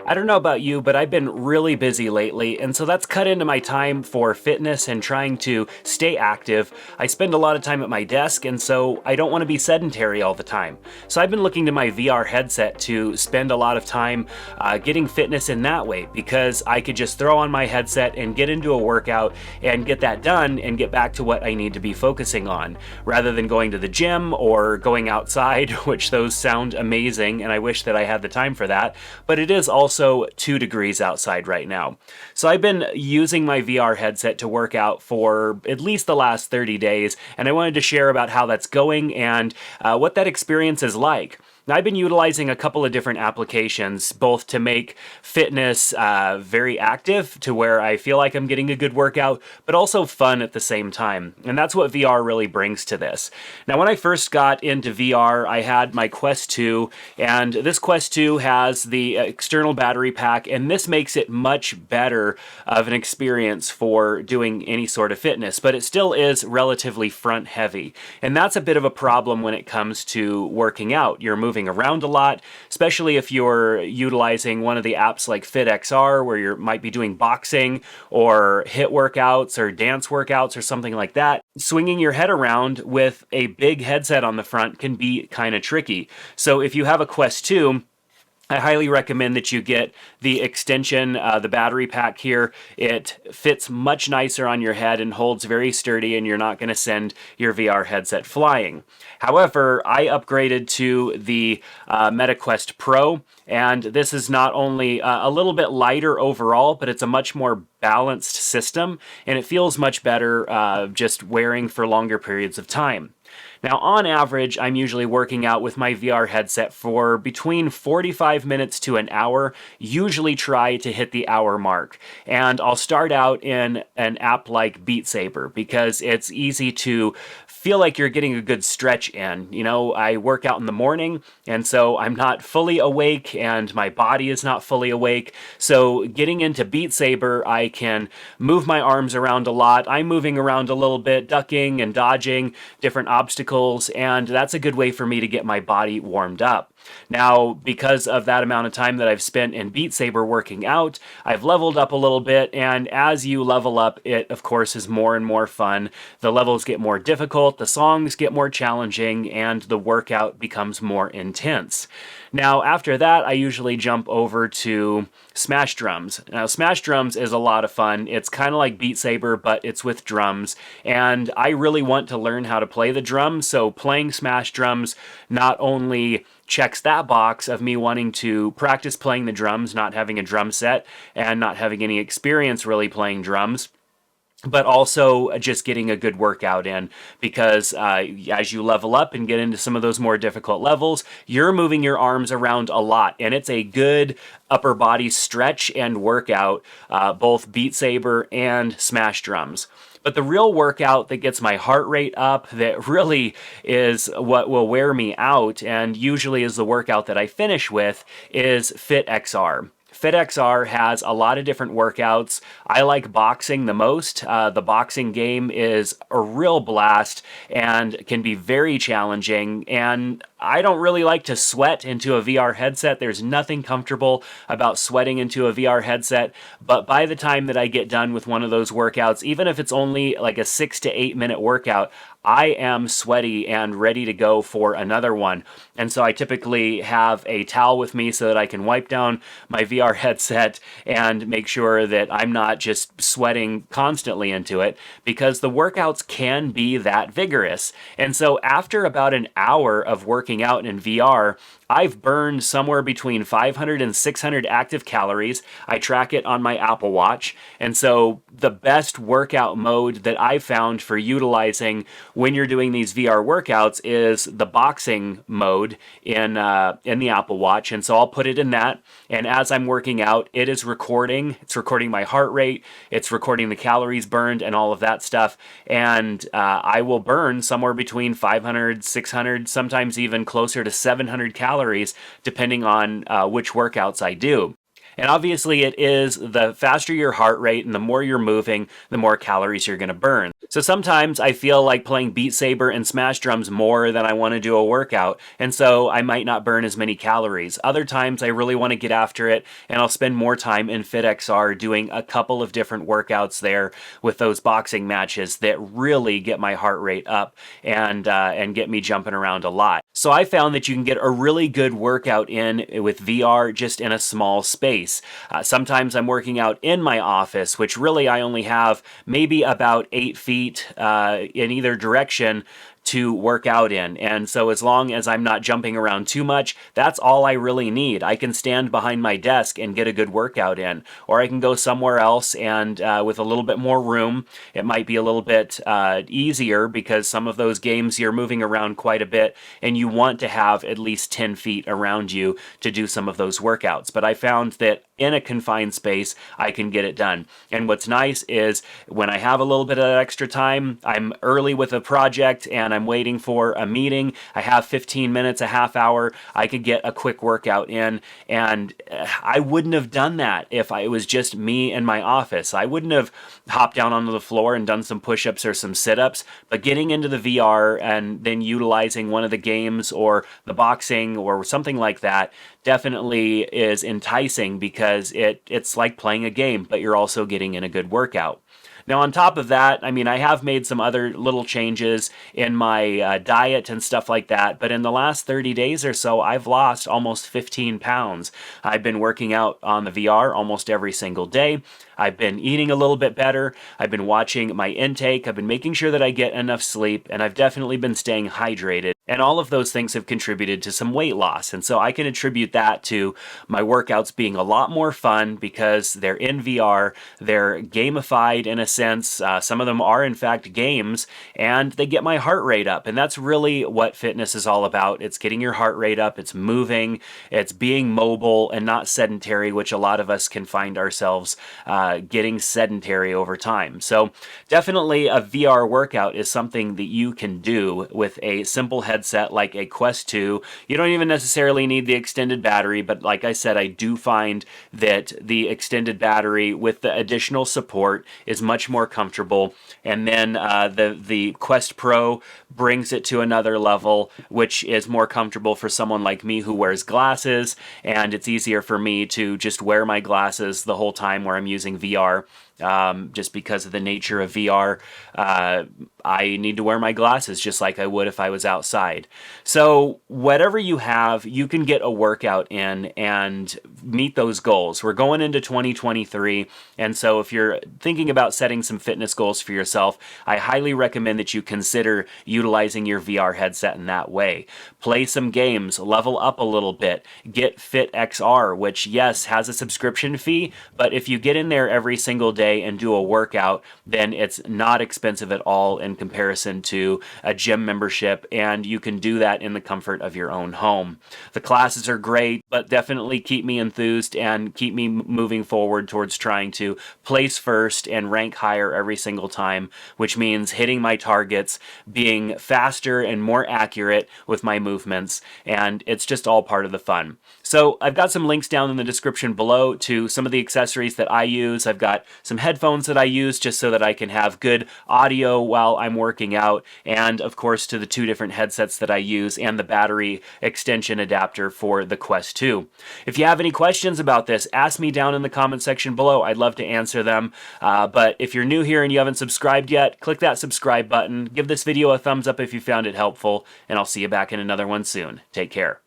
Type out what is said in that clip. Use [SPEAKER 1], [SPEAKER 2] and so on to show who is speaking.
[SPEAKER 1] I don't know about you, but I've been really busy lately, and so that's cut into my time for fitness and trying to stay active. I spend a lot of time at my desk, and so I don't want to be sedentary all the time. So I've been looking to my VR headset to spend a lot of time getting fitness in that way because I could just throw on my headset and get into a workout and get that done and get back to what I need to be focusing on rather than going to the gym or going outside, which those sound amazing, and I wish that I had the time for that. But it is also 2 degrees outside right now. So I've been using my VR headset to work out for at least the last 30 days, and I wanted to share about how that's going and what that experience is like. Now, I've been utilizing a couple of different applications, both to make fitness very active, to where I feel like I'm getting a good workout, but also fun at the same time. And that's what VR really brings to this. Now, when I first got into VR, I had my Quest 2, and this Quest 2 has the external battery pack, and this makes it much better of an experience for doing any sort of fitness, but it still is relatively front heavy. And that's a bit of a problem when it comes to working out. You're moving around a lot, especially if you're utilizing one of the apps like FitXR, where you might be doing boxing or HIIT workouts or dance workouts or something like that. Swinging your head around with a big headset on the front can be kind of tricky. So if you have a Quest 2, I highly recommend that you get the extension, the battery pack here. It fits much nicer on your head and holds very sturdy, and you're not going to send your VR headset flying. However, I upgraded to the MetaQuest Pro, and this is not only a little bit lighter overall, but it's a much more balanced system, and it feels much better just wearing for longer periods of time. Now, on average, I'm usually working out with my VR headset for between 45 minutes to an hour, usually try to hit the hour mark. And I'll start out in an app like Beat Saber because it's easy to feel like you're getting a good stretch in. You know, I work out in the morning, and so I'm not fully awake, and my body is not fully awake. So getting into Beat Saber, I can move my arms around a lot. I'm moving around a little bit, ducking and dodging different obstacles, and that's a good way for me to get my body warmed up. Now, because of that amount of time that I've spent in Beat Saber working out, I've leveled up a little bit, and as you level up, it, of course, is more and more fun. The levels get more difficult, the songs get more challenging, and the workout becomes more intense. Now, after that, I usually jump over to Smash Drums. Now, Smash Drums is a lot of fun. It's kind of like Beat Saber, but it's with drums, and I really want to learn how to play the drums, so playing Smash Drums not only checks that box of me wanting to practice playing the drums, not having a drum set, and not having any experience really playing drums, but also just getting a good workout in because as you level up and get into some of those more difficult levels, you're moving your arms around a lot, and it's a good upper body stretch and workout, both Beat Saber and Smash Drums. But the real workout that gets my heart rate up, that really is what will wear me out, and usually is the workout that I finish with, is FitXR. FitXR has a lot of different workouts. I like boxing the most. The boxing game is a real blast and can be very challenging, and I don't really like to sweat into a VR headset. There's nothing comfortable about sweating into a VR headset, but by the time that I get done with one of those workouts, even if it's only like a 6 to 8 minute workout, I am sweaty and ready to go for another one. And so I typically have a towel with me so that I can wipe down my VR headset and make sure that I'm not just sweating constantly into it, because the workouts can be that vigorous. And so after about an hour of working out in VR, I've burned somewhere between 500 and 600 active calories. I track it on my Apple Watch. And so the best workout mode that I've found for utilizing when you're doing these VR workouts is the boxing mode in the Apple Watch. And so I'll put it in that. And as I'm working out, it is recording. It's recording my heart rate. It's recording the calories burned and all of that stuff. And I will burn somewhere between 500, 600, sometimes even closer to 700 calories, depending on which workouts I do. And obviously it is the faster your heart rate and the more you're moving, the more calories you're going to burn. So sometimes I feel like playing Beat Saber and Smash Drums more than I want to do a workout, and so I might not burn as many calories. Other times I really want to get after it, and I'll spend more time in FitXR doing a couple of different workouts there with those boxing matches that really get my heart rate up and get me jumping around a lot. So I found that you can get a really good workout in with VR just in a small space. Sometimes I'm working out in my office, which really I only have maybe about 8 feet in either direction to work out in. And so as long as I'm not jumping around too much, that's all I really need. I can stand behind my desk and get a good workout in. Or I can go somewhere else and with a little bit more room, it might be a little bit easier because some of those games you're moving around quite a bit and you want to have at least 10 feet around you to do some of those workouts. But I found that in a confined space, I can get it done. And what's nice is when I have a little bit of extra time, I'm early with a project and I'm waiting for a meeting, I have 15 minutes, a half hour, I could get a quick workout in. And I wouldn't have done that if it was just me in my office. I wouldn't have hopped down onto the floor and done some push-ups or some sit-ups, but getting into the VR and then utilizing one of the games or the boxing or something like that definitely is enticing because it's like playing a game, but you're also getting in a good workout. Now, on top of that, I mean, I have made some other little changes in my diet and stuff like that, but in the last 30 days or so, I've lost almost 15 pounds. I've been working out on the VR almost every single day. I've been eating a little bit better. I've been watching my intake. I've been making sure that I get enough sleep, and I've definitely been staying hydrated. And all of those things have contributed to some weight loss. And so I can attribute that to my workouts being a lot more fun because they're in VR, they're gamified in a sense. Some of them are, in fact, games, and they get my heart rate up. And that's really what fitness is all about. It's getting your heart rate up, it's moving, it's being mobile and not sedentary, which a lot of us can find ourselves getting sedentary over time. So definitely a VR workout is something that you can do with a simple headset like a Quest 2. You don't even necessarily need the extended battery, but like I said, I do find that the extended battery with the additional support is much more comfortable. And then the Quest Pro brings it to another level, which is more comfortable for someone like me who wears glasses, and it's easier for me to just wear my glasses the whole time where I'm using VR. Just because of the nature of VR, I need to wear my glasses just like I would if I was outside. So whatever you have, you can get a workout in and meet those goals. We're going into 2023, and so if you're thinking about setting some fitness goals for yourself, I highly recommend that you consider utilizing your VR headset in that way. Play some games, level up a little bit, get FitXR, which yes, has a subscription fee, but if you get in there every single day and do a workout, then it's not expensive at all in comparison to a gym membership, and you can do that in the comfort of your own home. The classes are great, but definitely keep me enthused and keep me moving forward towards trying to place first and rank higher every single time, which means hitting my targets, being faster and more accurate with my movements, and it's just all part of the fun. So I've got some links down in the description below to some of the accessories that I use. I've got some headphones that I use just so that I can have good audio while I'm working out, and of course to the 2 different headsets that I use and the battery extension adapter for the Quest 2. If you have any questions about this, ask me down in the comment section below. I'd love to answer them. But if you're new here and you haven't subscribed yet, click that subscribe button. Give this video a thumbs up if you found it helpful, and I'll see you back in another one soon. Take care.